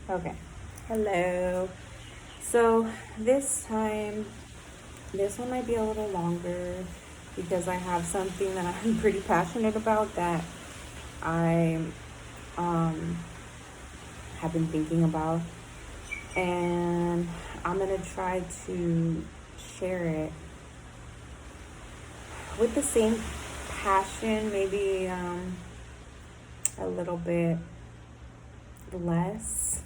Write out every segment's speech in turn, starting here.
Okay. Hello. So this one might be a little longer because I have something that I'm pretty passionate about that I um, have been thinking about, and I'm gonna try to share it with the same passion, maybe a little bit less.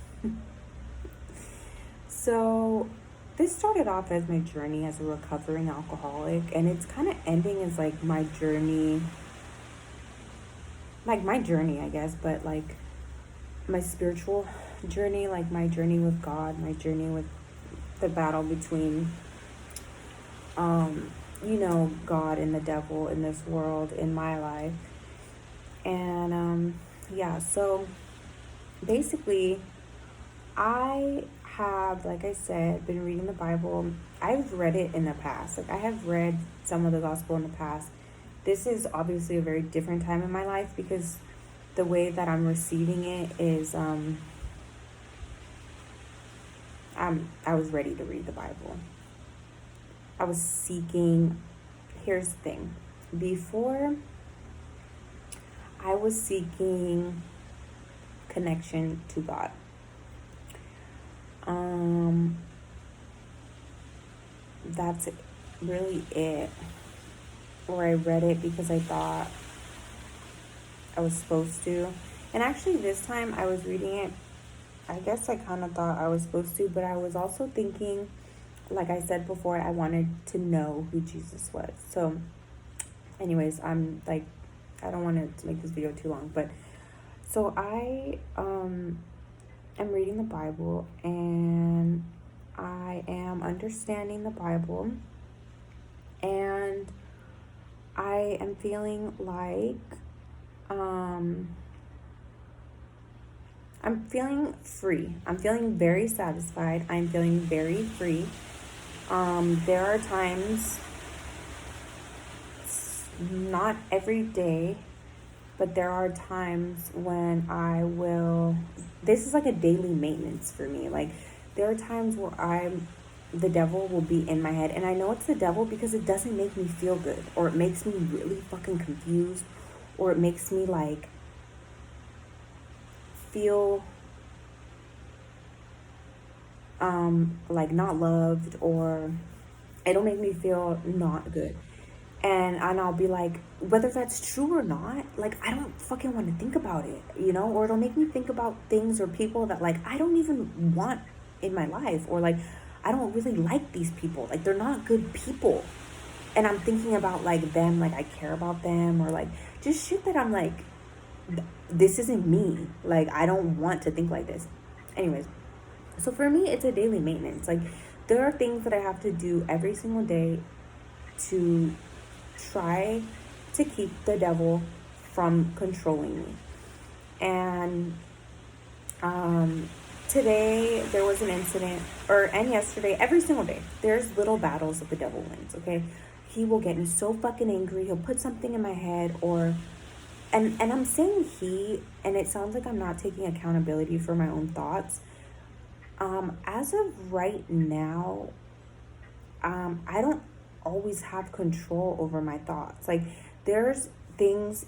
So, this started off as my journey as a recovering alcoholic, and it's kind of ending as like my journey, I guess, but like my spiritual journey, like my journey with God, my journey with the battle between, God and the devil in this world, in my life. And yeah, so basically, I have, like I said, been reading the Bible. I've read it in the past. Like, I have read some of the gospel in the past. This is obviously a very different time in my life because the way that I'm receiving it is, I was ready to read the Bible. I was seeking. Here's the thing. Before, I was seeking connection to God. Um, that's really it. Or I read it because I thought I was supposed to. And actually, this time I was reading it, I guess I kind of thought I was supposed to, but I was also thinking, like I said before, I wanted to know who Jesus was. So, anyways, I don't want to make this video too long, but so I am reading the Bible and I am understanding the Bible, and I am feeling like um, I'm feeling free. I'm feeling very satisfied. I'm feeling very free. There are times, not every day, but there are times when this is like a daily maintenance for me. Like, there are times where the devil will be in my head, and I know it's the devil because it doesn't make me feel good, or it makes me really fucking confused, or it makes me like feel like not loved, or it'll make me feel not good. And I'll be like, whether that's true or not, like, I don't fucking want to think about it, or it'll make me think about things or people that, like, I don't even want in my life, or like I don't really like these people, like they're not good people, and I'm thinking about like them, like I care about them, or like just shit that I'm like, this isn't me, like I don't want to think like this. Anyways, so for me, it's a daily maintenance. Like, there are things that I have to do every single day to try to keep the devil from controlling me. And today there was an incident, and yesterday, every single day, there's little battles that the devil wins, okay? He will get me so fucking angry. He'll put something in my head, and I'm saying and it sounds like I'm not taking accountability for my own thoughts. As of right now, I don't always have control over my thoughts. Like, there's things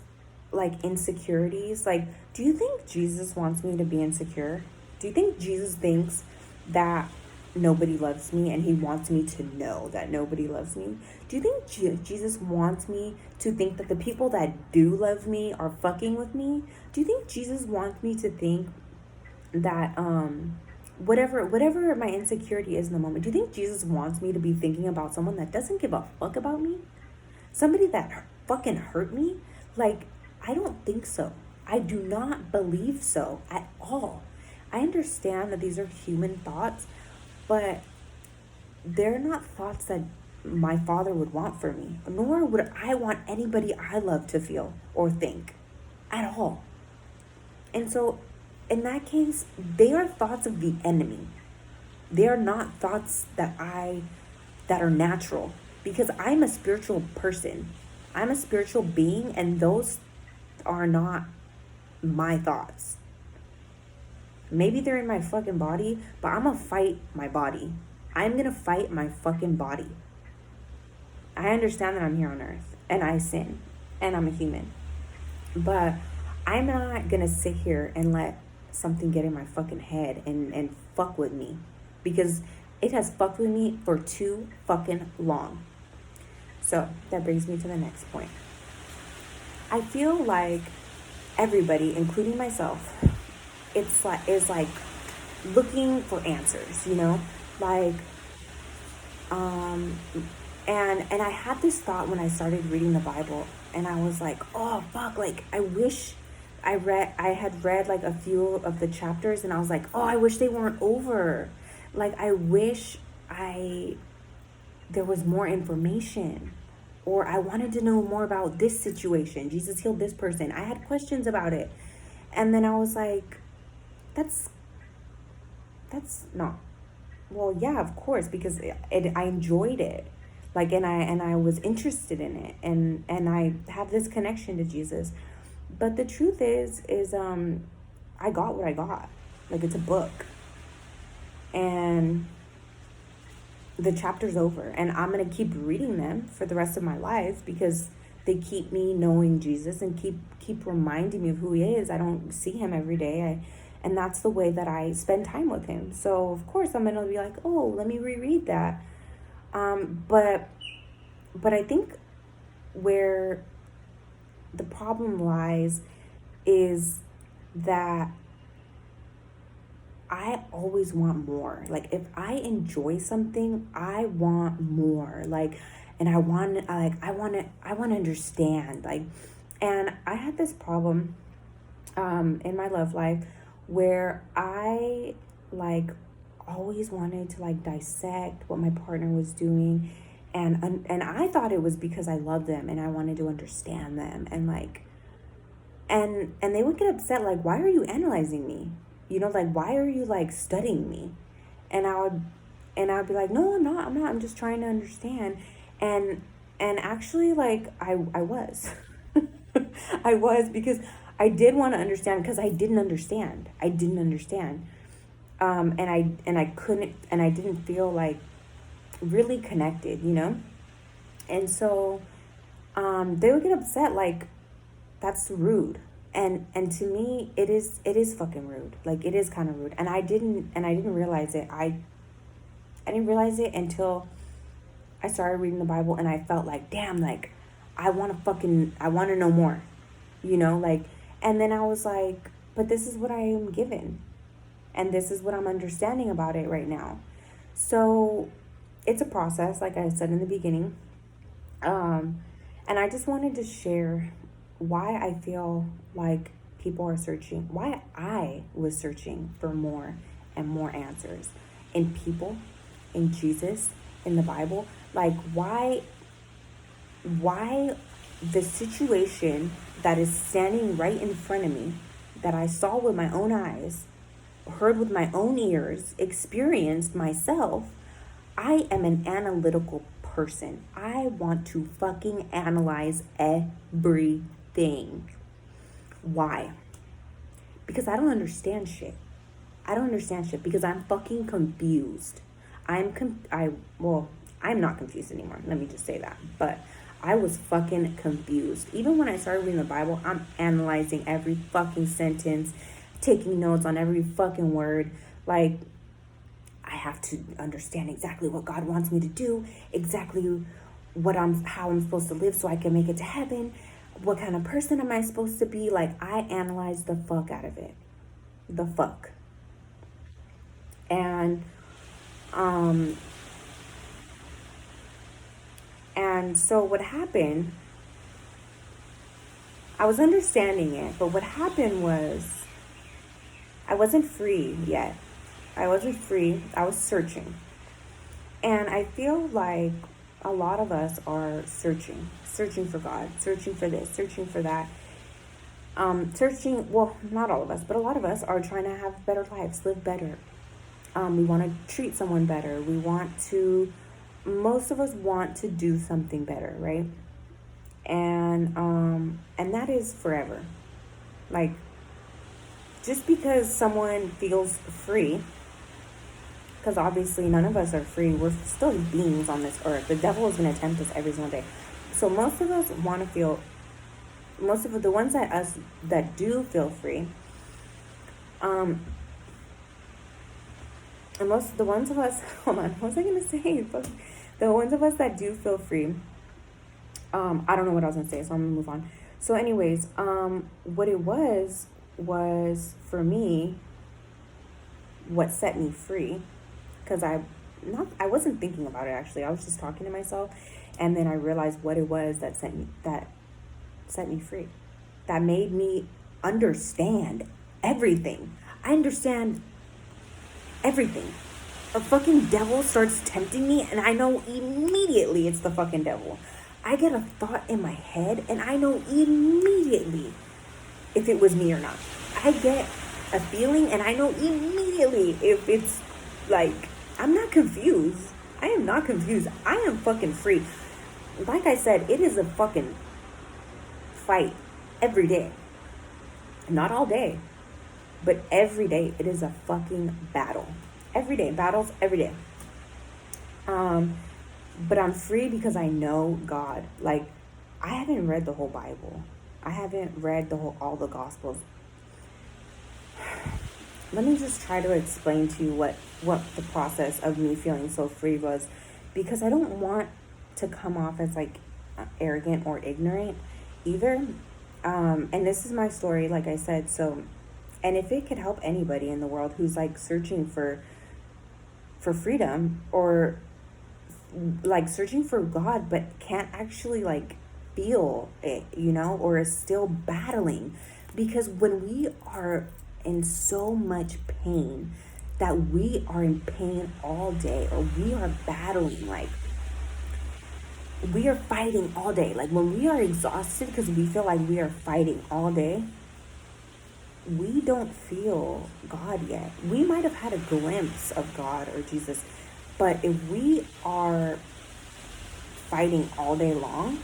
like insecurities. Like, do you think Jesus wants me to be insecure? Do you think Jesus thinks that nobody loves me and he wants me to know that nobody loves me? Do you think Jesus wants me to think that the people that do love me are fucking with me? Do you think Jesus wants me to think that whatever my insecurity is in the moment, do you think Jesus wants me to be thinking about someone that doesn't give a fuck about me? Somebody that fucking hurt me? Like, I don't think so. I do not believe so at all. I understand that these are human thoughts, but they're not thoughts that my father would want for me, nor would I want anybody I love to feel or think at all. And so, in that case, they are thoughts of the enemy. They are not thoughts that are natural, because I'm a spiritual person. I'm a spiritual being, and those are not my thoughts. Maybe they're in my fucking body, but I'm gonna fight my body. I'm gonna fight my fucking body. I understand that I'm here on earth and I sin and I'm a human. But I'm not gonna sit here and let something get in my fucking head and fuck with me. Because it has fucked with me for too fucking long. So that brings me to the next point. I feel like everybody, including myself, is like looking for answers, you know? Like um and I had this thought when I started reading the Bible, and I was like, oh fuck, like I wish I had read like a few of the chapters, and I was like, oh, I wish they weren't over. Like I wish I there was more information, or I wanted to know more about this situation. Jesus healed this person. I had questions about it. And then I was like, that's not, well, yeah, of course, because I enjoyed it. Like, and I was interested in it, and I have this connection to Jesus. But the truth is I got what I got. Like, it's a book. And the chapter's over, and I'm going to keep reading them for the rest of my life because they keep me knowing Jesus and keep reminding me of who he is. I don't see him every day. And that's the way that I spend time with him. So of course I'm going to be like, oh, let me reread that. But I think where the problem lies is that I always want more. Like, if I enjoy something, I want more. Like, and I want to understand. Like, and I had this problem in my love life where I like always wanted to like dissect what my partner was doing, and I thought it was because I loved them and I wanted to understand them, and like and they would get upset, like, why are you analyzing me? You know, like, why are you like studying me? And I'd be like, no, I'm not, I'm just trying to understand. And actually, like, I was. I was, because I did want to understand, because I didn't understand. And I couldn't, and I didn't feel like really connected, you know? And so they would get upset, like, that's rude. And to me, it is fucking rude. Like, it is kind of rude. And I didn't realize it. I didn't realize it until I started reading the Bible, and I felt like, damn, like, I want to know more, you know, like. And then I was like, but this is what I am given, and this is what I'm understanding about it right now. So it's a process, like I said in the beginning. And I just wanted to share why I feel like people are searching, why I was searching for more and more answers in people, in Jesus, in the Bible. Like, why the situation that is standing right in front of me, that I saw with my own eyes, heard with my own ears, experienced myself. I am an analytical person. I want to fucking analyze everything. Why? Because I don't understand shit. Because I'm fucking confused. I'm not confused anymore. Let me just say that. But I was fucking confused. Even when I started reading the Bible, I'm analyzing every fucking sentence, taking notes on every fucking word. Like, I have to understand exactly what God wants me to do, exactly how I'm supposed to live so I can make it to heaven. What kind of person am I supposed to be? Like, I analyzed the fuck out of it. The fuck. And so what happened, I was understanding it, but what happened was I wasn't free yet. I wasn't free. I was searching. And I feel like a lot of us are searching for God, searching for this, searching for that. Well, not all of us, but a lot of us are trying to have better lives, live better. We want to treat someone better. Most of us want to do something better, right? And that is forever. Like, just because someone feels free, because obviously none of us are free, we're still beings on this earth. The devil is going to tempt us every single day. So most of us want to feel, most of the ones that do feel free, and most of the ones of us, hold on, what was I going to say? The ones of us that do feel free, I don't know what I was going to say, so I'm going to move on. So anyways, what it was for me, what set me free, because I wasn't thinking about it actually. I was just talking to myself, and then I realized what it was that set me free. That made me understand everything. I understand everything. A fucking devil starts tempting me, and I know immediately it's the fucking devil. I get a thought in my head, and I know immediately if it was me or not. I get a feeling, and I know immediately if it's like, I'm not confused. I am not confused. I am fucking free. Like I said, it is a fucking fight every day. Not all day, but every day it is a fucking battle. Every day, battles every day. But I'm free because I know God. Like, I haven't read the whole Bible. I haven't read all the Gospels. Let me just try to explain to you what the process of me feeling so free was, because I don't want to come off as like arrogant or ignorant either. And this is my story, like I said. So, and if it could help anybody in the world who's like searching for freedom, or like searching for God but can't actually like feel it, or is still battling, because when we are in so much pain that we are in pain all day, or we are battling, like we are fighting all day, like when we are exhausted because we feel like we are fighting all day, we don't feel God yet. We might have had a glimpse of God or Jesus, but if we are fighting all day long,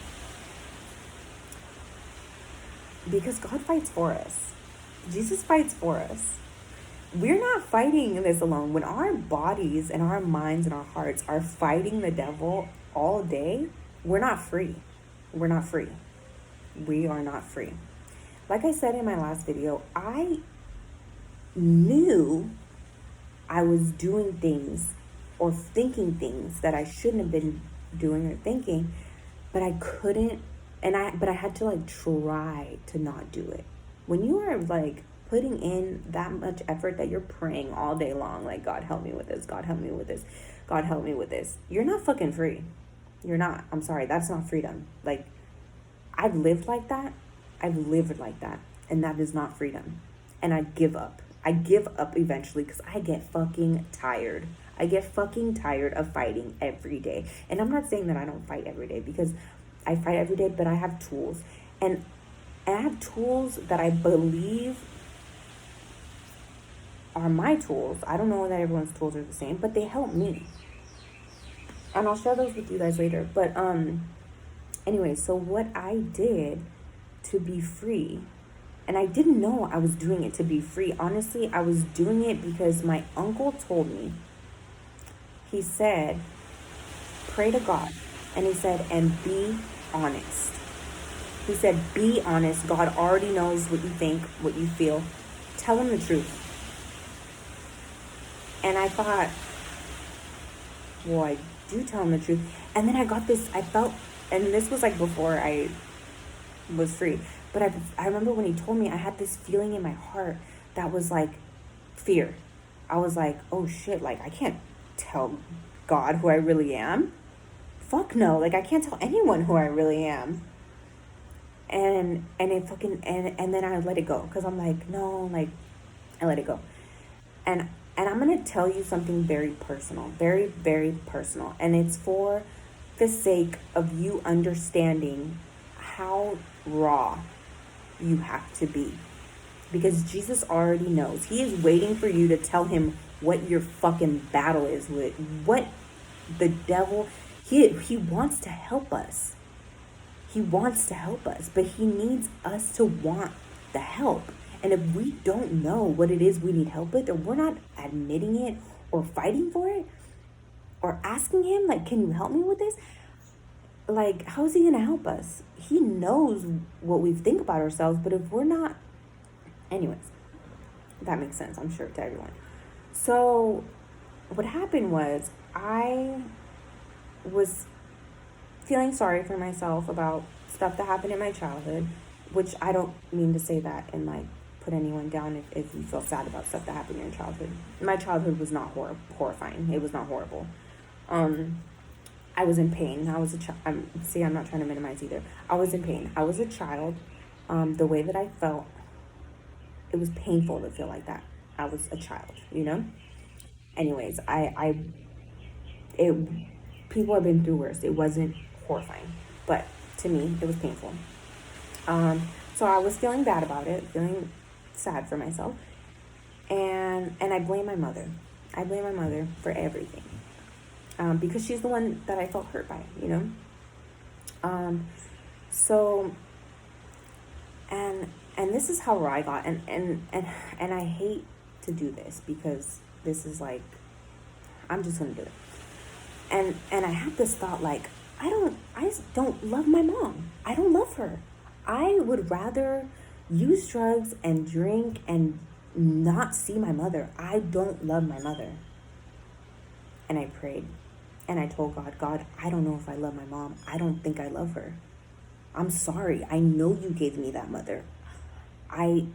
because God fights for us, Jesus fights for us, we're not fighting this alone. When our bodies and our minds and our hearts are fighting the devil all day, we're not free. We're not free. We are not free. Like I said in my last video, I knew I was doing things or thinking things that I shouldn't have been doing or thinking, but I couldn't, but I had to like try to not do it. When you are like putting in that much effort that you're praying all day long, like, God help me with this, God help me with this, God help me with this, you're not fucking free. You're not. I'm sorry, that's not freedom. Like, I've lived like that, and that is not freedom. And I give up eventually, because I get fucking tired. I get fucking tired of fighting every day. And I'm not saying that I don't fight every day, because I fight every day, but I have tools. And I have tools that I believe are my tools. I don't know that everyone's tools are the same, but they help me. And I'll share those with you guys later. But anyway, so what I did to be free, and I didn't know I was doing it to be free. Honestly, I was doing it because my uncle told me. He said, pray to God. And he said, and be honest. He said, be honest. God already knows what you think, what you feel. Tell him the truth. And I thought, well, I do tell him the truth. And then I got this, I felt, and this was like before I was free, but I remember when he told me, I had this feeling in my heart that was like fear. I was like, oh shit, like I can't tell God who I really am. Fuck no, like I can't tell anyone who I really am. And it fucking, and then I let it go, because I'm like, no, like I let it go. And I'm going to tell you something very personal, very, very personal. And it's for the sake of you understanding how raw you have to be. Because Jesus already knows. He is waiting for you to tell him what your fucking battle is with. What the devil, he wants to help us. He wants to help us, but he needs us to want the help. And if we don't know what it is we need help with, or we're not admitting it or fighting for it, or asking him, like, can you help me with this? Like, how is he gonna help us? He knows what we think about ourselves, but if we're not, anyways, that makes sense, I'm sure, to everyone. So what happened was, I was feeling sorry for myself about stuff that happened in my childhood, which I don't mean to say that and like put anyone down if you feel sad about stuff that happened in your childhood. My childhood was not horrifying. It was not horrible. I was in pain. I was a child. I'm not trying to minimize either. I was in pain. I was a child. The way that I felt, it was painful to feel like that. I was a child, you know? Anyways, people have been through worse. It wasn't horrifying, but to me, it was painful. So I was feeling bad about it, feeling sad for myself, and I blame my mother. I blame my mother for everything, because she's the one that I felt hurt by, you know. So, and this is how I got, and I hate to do this because this is like, I'm just gonna do it. And I had this thought, like, I just don't love my mom. I don't love her. I would rather use drugs and drink and not see my mother. I don't love my mother. And I prayed. And I told God, I don't know if I love my mom. I don't think I love her. I'm sorry. I know you gave me that mother. I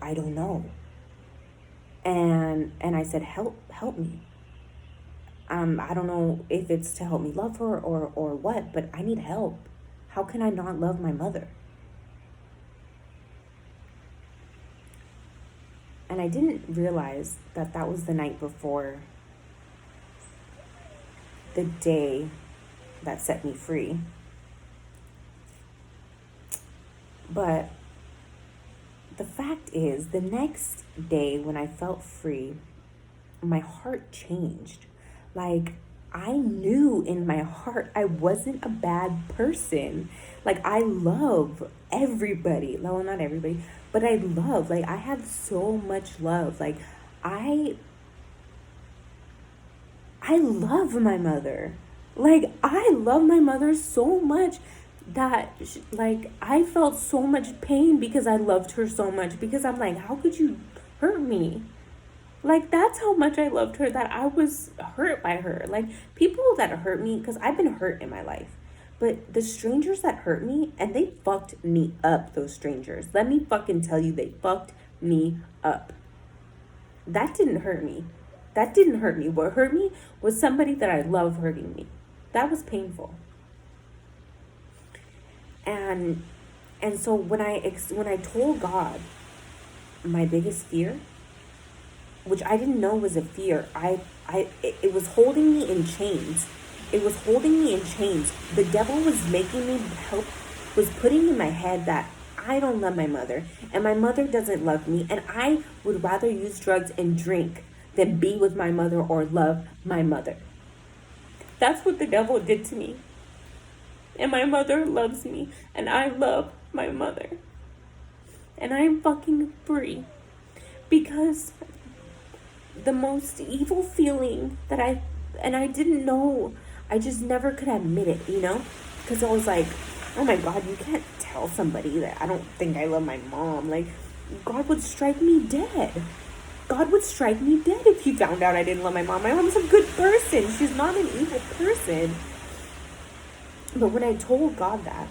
don't know. And I said, help me. I don't know if it's to help me love her or what, but I need help. How can I not love my mother? And I didn't realize that was the night before the day that set me free. But the fact is, the next day when I felt free, my heart changed. Like, I knew in my heart I wasn't a bad person. Like, I love everybody. Well, not everybody, but I have so much love. Like, I love my mother. Like, I love my mother so much that, like, I felt so much pain because I loved her so much. Because I'm like, how could you hurt me? Like, that's how much I loved her, that I was hurt by her. Like, people that hurt me, because I've been hurt in my life, but the strangers that hurt me, and they fucked me up, those strangers. Let me fucking tell you, they fucked me up. That didn't hurt me. That didn't hurt me. What hurt me was somebody that I love hurting me. That was painful. And so when I told God my biggest fear, which I didn't know was a fear, it was holding me in chains. It was holding me in chains. The devil was making me was putting in my head that I don't love my mother, and my mother doesn't love me, and I would rather use drugs and drink than be with my mother or love my mother. That's what the devil did to me. And my mother loves me, and I love my mother. And I'm fucking free. Because the most evil feeling that I didn't know, I just never could admit it, you know? Because I was like, oh my God, you can't tell somebody that I don't think I love my mom. Like, God would strike me dead. God would strike me dead if he found out I didn't love my mom. My mom's a good person. She's not an evil person. But when I told God that,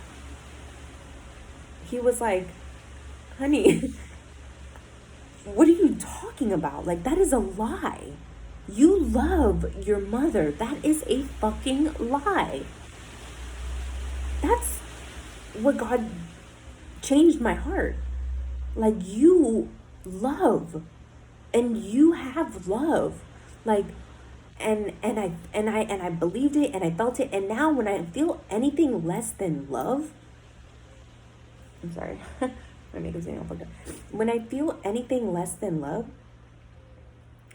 he was like, honey, what are you talking about? Like, that is a lie. You love your mother. That is a fucking lie. That's what God changed my heart. Like, you love, and you have love. Like, and I believed it, and I felt it, and now when I feel anything less than love, I'm sorry, my makeup's getting all fucked up. When I feel anything less than love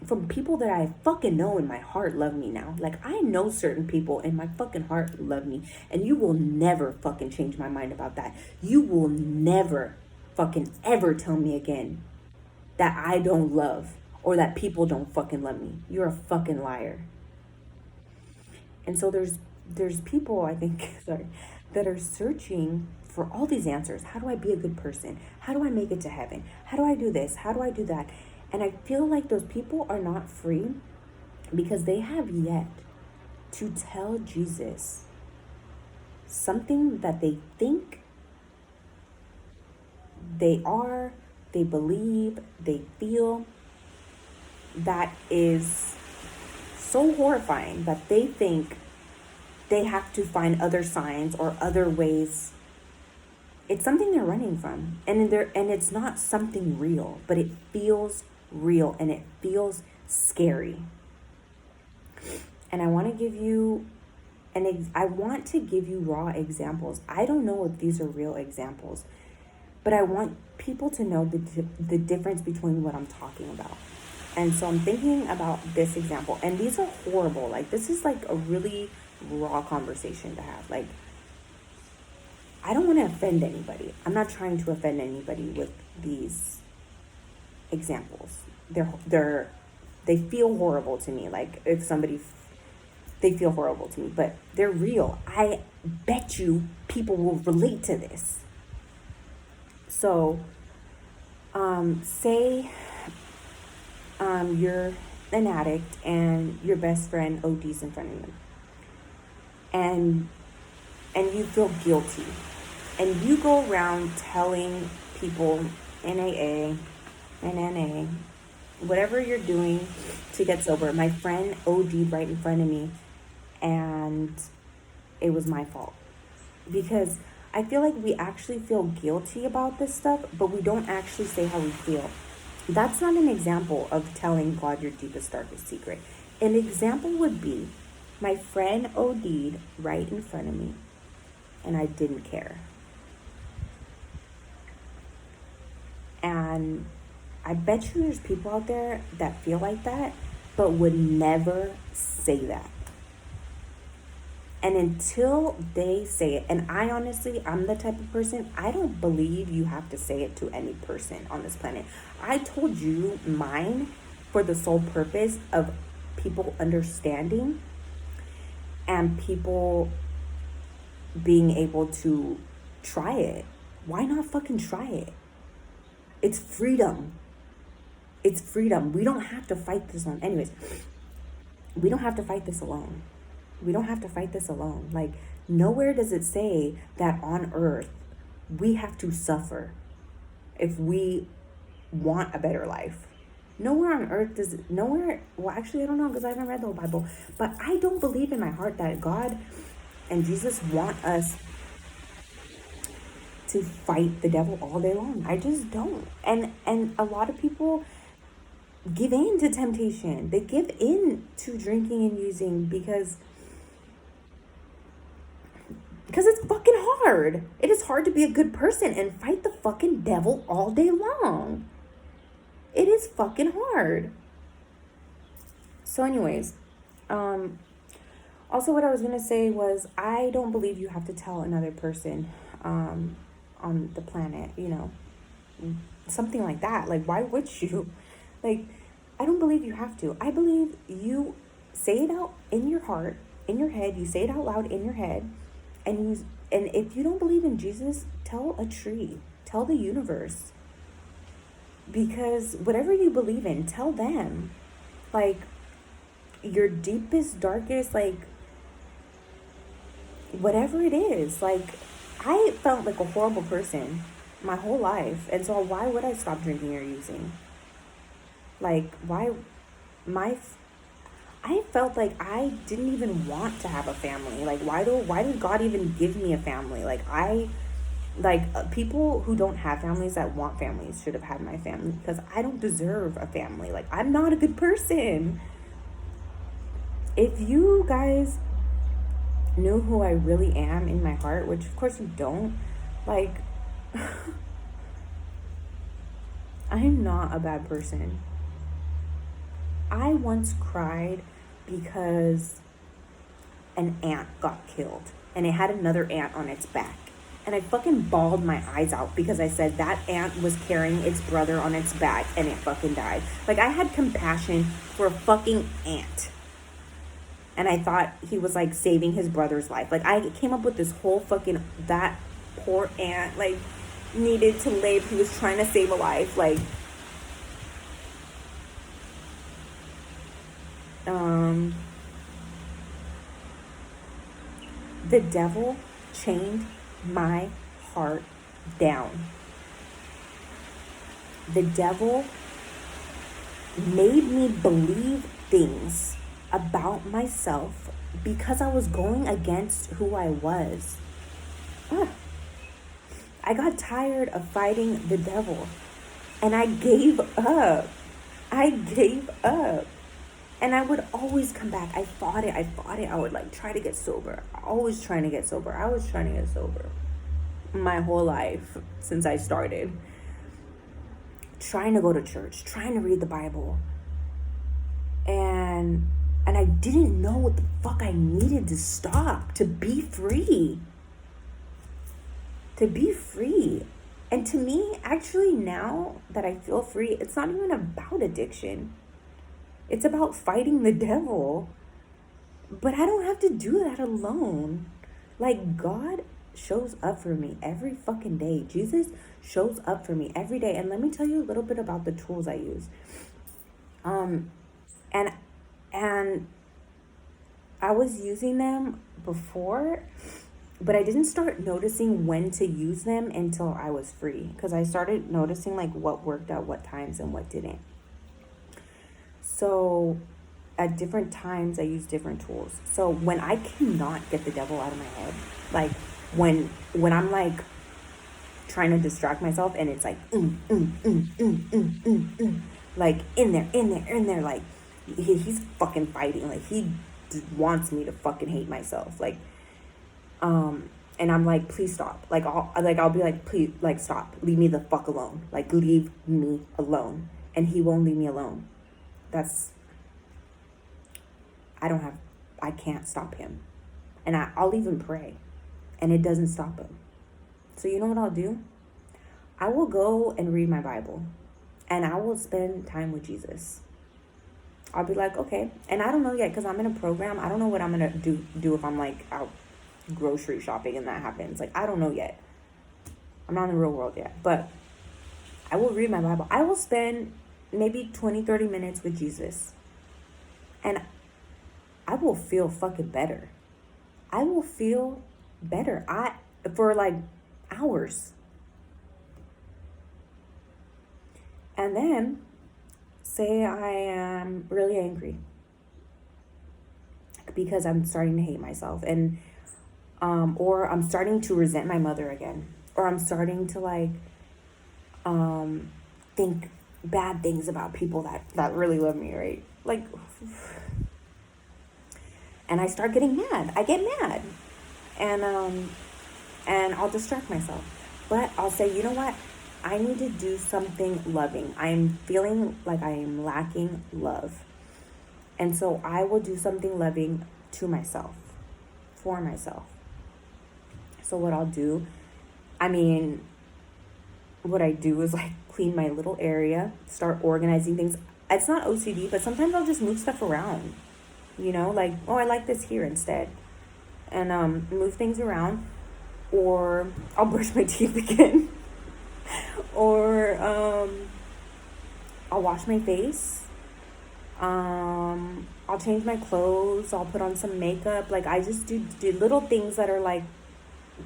from people that I fucking know in my heart love me now. Like, I know certain people in my fucking heart love me, and you will never fucking change my mind about that. You will never fucking ever tell me again that I don't love or that people don't fucking love me. You're a fucking liar. And so there's people, I think, sorry, that are searching for all these answers. How do I be a good person? How do I make it to heaven? How do I do this? How do I do that? And I feel like those people are not free because they have yet to tell Jesus something that they think they are, they believe, they feel, that is so horrifying that they think they have to find other signs or other ways. It's something they're running from, and it's not something real, but it feels real and it feels scary. And I want to give you raw examples. I don't know if these are real examples, but I want people to know the difference between what I'm talking about. And so I'm thinking about this example, and these are horrible. Like, this is like a really raw conversation to have. Like, I don't want to offend anybody. I'm not trying to offend anybody with these examples. They feel horrible to me. Like, if they feel horrible to me, but they're real. I bet you people will relate to this. So, say you're an addict and your best friend ODs in front of you, and you feel guilty, and you go around telling people in AA and NA, whatever you're doing to get sober. My friend OD'd right in front of me, and it was my fault. Because I feel like we actually feel guilty about this stuff, but we don't actually say how we feel. That's not an example of telling God your deepest, darkest secret. An example would be, my friend OD'd right in front of me, and I didn't care. And I bet you there's people out there that feel like that, but would never say that. And until they say it, and I'm the type of person, I don't believe you have to say it to any person on this planet. I told you mine for the sole purpose of people understanding and people being able to try it. Why not fucking try it? It's freedom. It's freedom. We don't have to fight this on. Anyways, we don't have to fight this alone. We don't have to fight this alone. Like, nowhere does it say that on earth we have to suffer if we want a better life. Nowhere on earth well, actually, I don't know, because I haven't read the whole Bible, but I don't believe in my heart that God and Jesus want us to fight the devil all day long. I just don't. And a lot of people give in to temptation. They give in to drinking and using because it's fucking hard. It is hard to be a good person and fight the fucking devil all day long. It is fucking hard. So anyways, also what I was going to say was, I don't believe you have to tell another person on the planet, something like that. Like, why would you? Like, I don't believe you have to. I believe you say it out in your heart, in your head. You say it out loud in your head. And if you don't believe in Jesus, tell a tree, tell the universe. Because whatever you believe in, tell them. Like, your deepest, darkest, like, whatever it is. Like, I felt like a horrible person my whole life. And so why would I stop drinking or using? Like, I felt like I didn't even want to have a family. Like, why did God even give me a family? People who don't have families that want families should have had my family, because I don't deserve a family. Like, I'm not a good person. If you guys knew who I really am in my heart, which of course you don't, like, I'm not a bad person. I once cried because an ant got killed and it had another ant on its back. And I fucking bawled my eyes out because I said that ant was carrying its brother on its back and it fucking died. Like, I had compassion for a fucking ant. And I thought he was like saving his brother's life. Like, I came up with this whole fucking, that poor ant, like, needed to live. He was trying to save a life. Like, the devil chained my heart down. The devil made me believe things about myself because I was going against who I was. I got tired of fighting the devil and I gave up. I gave up. And I would always come back. I fought it. I would like try to get sober. Always trying to get sober. I was trying to get sober my whole life since I started. Trying to go to church, trying to read the Bible. And I didn't know what the fuck I needed to stop to be free. To be free. And to me, actually, now that I feel free, it's not even about addiction. It's about fighting the devil. But I don't have to do that alone. Like, God shows up for me every fucking day. Jesus shows up for me every day. And let me tell you a little bit about the tools I use. And I was using them before, but I didn't start noticing when to use them until I was free. Because I started noticing like what worked at what times and what didn't. So at different times, I use different tools. So when I cannot get the devil out of my head, like when I'm like trying to distract myself and it's like, like in there, like he's fucking fighting. Like he wants me to fucking hate myself. Like, and I'm like, please stop. I'll be like, please, like, stop. Leave me the fuck alone. Like, leave me alone. And he won't leave me alone. I can't stop him. And I'll even pray. And it doesn't stop him. So you know what I'll do? I will go and read my Bible. And I will spend time with Jesus. I'll be like, okay. And I don't know yet because I'm in a program. I don't know what I'm going to do if I'm like out grocery shopping and that happens. Like, I don't know yet. I'm not in the real world yet. But I will read my Bible. I will spend maybe 20, 30 minutes with Jesus. And I will feel fucking better. I will feel better. For like hours. And then say I am really angry because I'm starting to hate myself, and or I'm starting to resent my mother again, or I'm starting to like think bad things about people that really love me, right? Like, and I start getting mad. I get mad, and I'll distract myself, but I'll say, you know what? I need to do something loving. I'm feeling like I am lacking love. And so I will do something loving to myself, for myself. So what I'll do, what I do is like clean my little area, start organizing things. It's not OCD, but sometimes I'll just move stuff around. You know, like, oh, I like this here instead. And move things around. Or I'll brush my teeth again. Or I'll wash my face. I'll change my clothes. I'll put on some makeup. Like, I just do little things that are like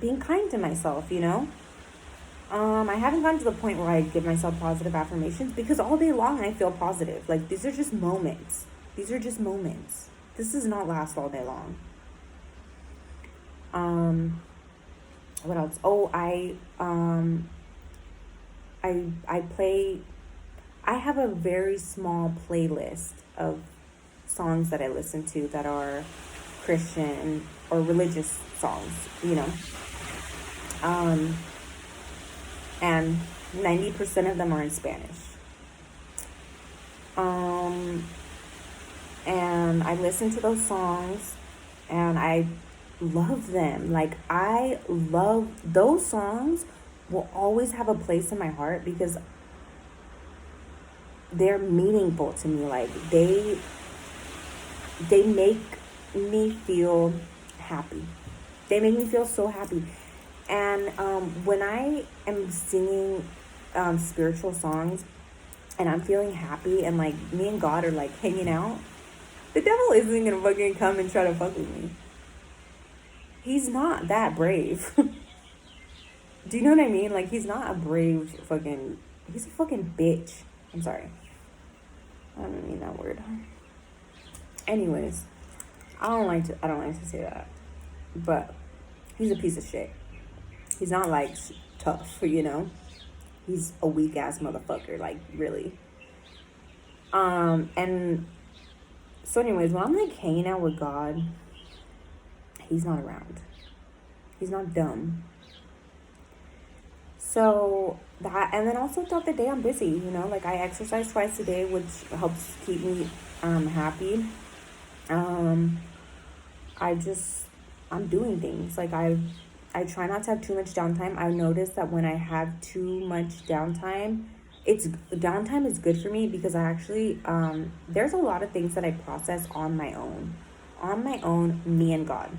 being kind to myself, you know. I haven't gotten to the point where I give myself positive affirmations because all day long I feel positive. Like, these are just moments. This does not last all day long. What else? Oh, I have a very small playlist of songs that I listen to that are Christian or religious songs, you know. And 90% of them are in Spanish. And I listen to those songs and I love them. Like, I love those songs, will always have a place in my heart because they're meaningful to me. Like, they make me feel happy. They make me feel so happy. And when I am singing spiritual songs and I'm feeling happy and like me and God are like hanging out, the devil isn't gonna fucking come and try to fuck with me. He's not that brave. Do you know what I mean? Like, he's not a brave fucking. He's a fucking bitch. I'm sorry. I don't mean that word. Anyways, I don't like to say that, but he's a piece of shit. He's not like tough, you know. He's a weak ass motherfucker, like, really. And so anyways, when I'm like hanging out with God, he's not around. He's not dumb. So that, and then also throughout the day I'm busy, you know, like I exercise twice a day, which helps keep me happy. I'm doing things. Like, I try not to have too much downtime. I noticed that when I have too much downtime, downtime is good for me because I actually there's a lot of things that I process on my own, me and God,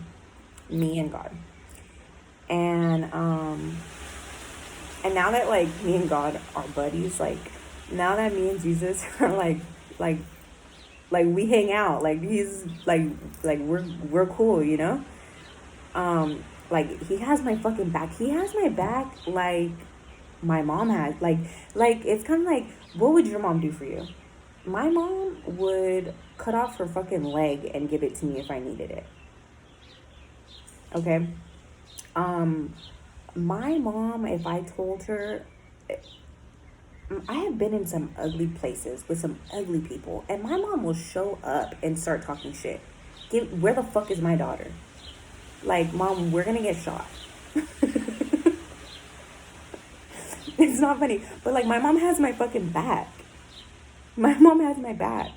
and now that like me and God are buddies, like now that me and Jesus are like we hang out, like he's like we're cool, you know. Like, he has my fucking back. He has my back like my mom had. Like it's kind of like, what would your mom do for you? My mom would cut off her fucking leg and give it to me if I needed it. Okay? My mom, if I told her, I have been in some ugly places with some ugly people, and my mom will show up and start talking shit. Where the fuck is my daughter? Like, Mom, we're gonna get shot. It's not funny, but like, my mom has my fucking back. My mom has my back.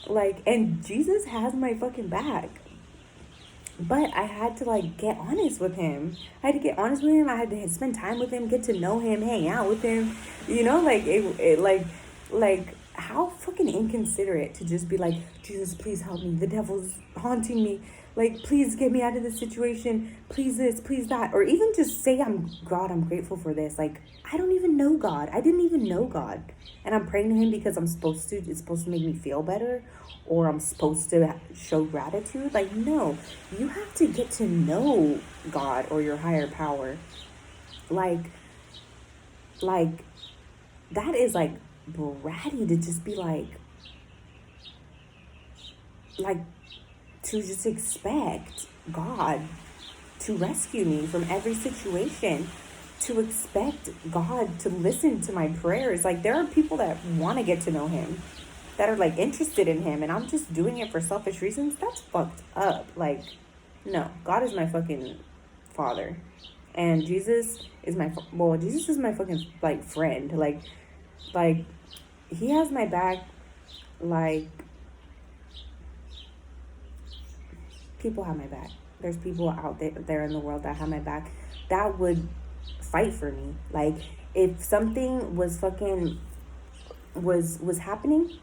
Like, and Jesus has my fucking back. But I had to like get honest with him. I had to get honest with him. I had to spend time with him, get to know him, hang out with him. You know, like like how fucking inconsiderate to just be like, Jesus, please help me. The devil's haunting me. Like, please get me out of this situation. Please this, please that. Or even just say, God, I'm grateful for this. Like, I don't even know God. I didn't even know God. And I'm praying to him because I'm supposed to. It's supposed to make me feel better. Or I'm supposed to show gratitude. Like, no. You have to get to know God or your higher power. Like that is like bratty to just be like to just expect God to rescue me from every situation, to expect God to listen to my prayers. Like, there are people that want to get to know him, that are like interested in him, and I'm just doing it for selfish reasons. That's fucked up. Like, no, God is my fucking father, and Jesus is Jesus is my fucking like friend. Like he has my back. Like, people have my back. There's people out there in the world that have my back, that would fight for me. Like, if something was fucking was happening,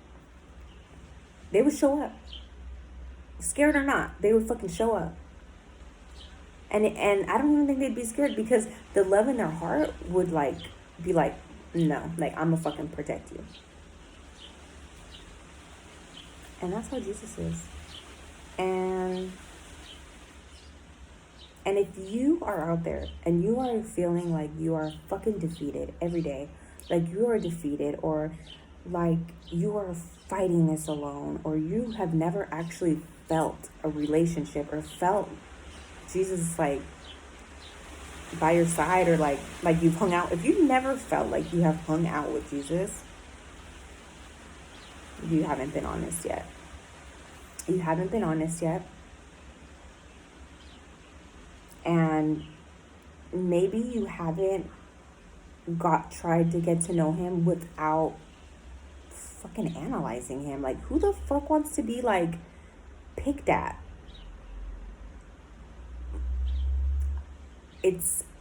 they would show up. Scared or not, they would fucking show up. And I don't even think they'd be scared, because the love in their heart would like be like, no, like, I'm gonna fucking protect you. And that's how Jesus is. And if you are out there and you are feeling like you are fucking defeated every day, like you are defeated, or like you are fighting this alone, or you have never actually felt a relationship or felt Jesus like by your side, or like you've hung out, if you've never felt like you have hung out with Jesus, you haven't been honest yet. You haven't been honest yet. And maybe you haven't tried to get to know him without fucking analyzing him. Like, who the fuck wants to be like picked at?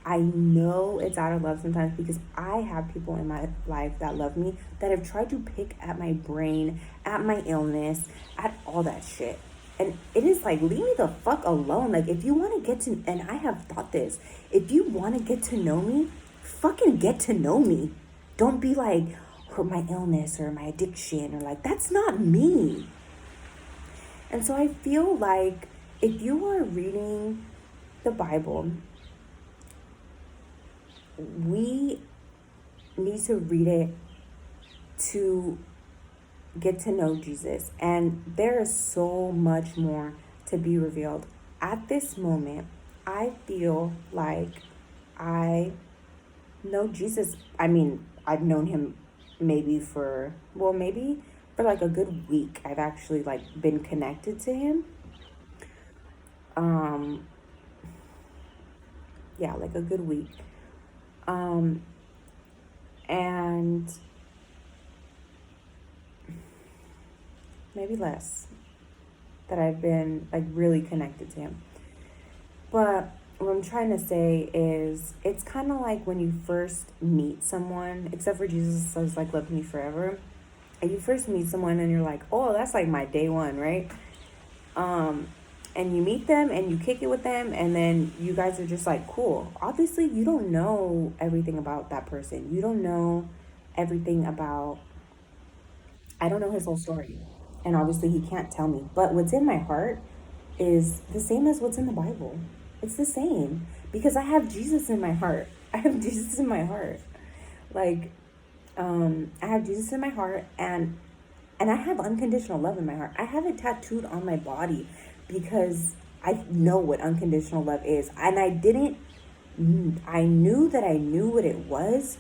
I know it's out of love sometimes, because I have people in my life that love me that have tried to pick at my brain, at my illness, at all that shit. And it is like, leave me the fuck alone. Like, if you want to get to, and I have thought this, if you want to get to know me, fucking get to know me. Don't be like, or my illness or my addiction, or like, that's not me. And so I feel like if you are reading the Bible, we need to read it to get to know Jesus. And there is so much more to be revealed. At this moment, I feel like I know Jesus. I mean, I've known him maybe for like a good week. I've actually like been connected to him. Yeah, like a good week. And maybe less, that I've been like really connected to him. But what I'm trying to say is, it's kind of like when you first meet someone, except for Jesus says like, love me forever. And you first meet someone and you're like, oh, that's like my day one, right? And you meet them and you kick it with them, and then you guys are just like, cool. Obviously, you don't know everything about that person. You don't know everything about, I don't know his whole story. And obviously, he can't tell me. But what's in my heart is the same as what's in the Bible. It's the same, because I have Jesus in my heart. I have Jesus in my heart. Like, I have Jesus in my heart, and I have unconditional love in my heart. I have it tattooed on my body because I know what unconditional love is. And I knew that I knew what it was,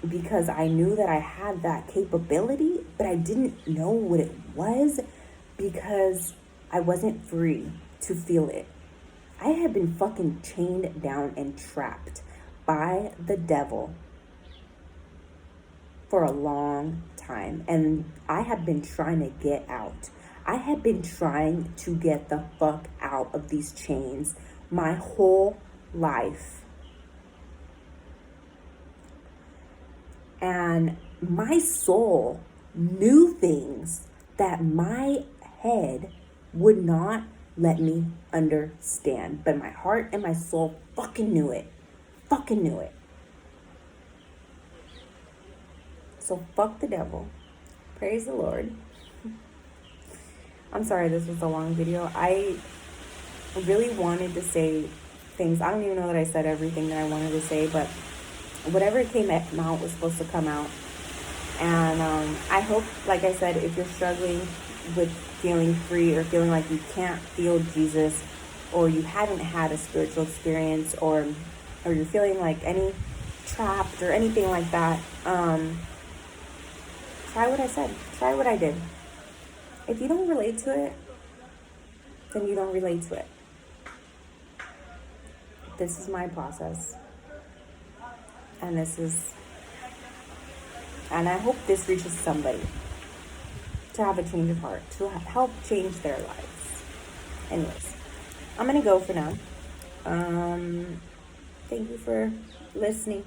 because I knew that I had that capability, but I didn't know what it was because I wasn't free to feel it. I had been fucking chained down and trapped by the devil for a long time, and I have been trying to get out. I have been trying to get the fuck out of these chains my whole life. And my soul knew things that my head would not let me understand. But my heart and my soul fucking knew it. Fucking knew it. So fuck the devil. Praise the Lord. I'm sorry this was a long video. I really wanted to say things. I don't even know that I said everything that I wanted to say, but whatever came out was supposed to come out. And I hope, like I said, if you're struggling with feeling free, or feeling like you can't feel Jesus, or you haven't had a spiritual experience, or you're feeling like any trapped or anything like that, try what I said. Try what I did. If you don't relate to it, then you don't relate to it. This is my process. And I hope this reaches somebody to have a change of heart, to help change their lives. Anyways, I'm going to go for now. Thank you for listening.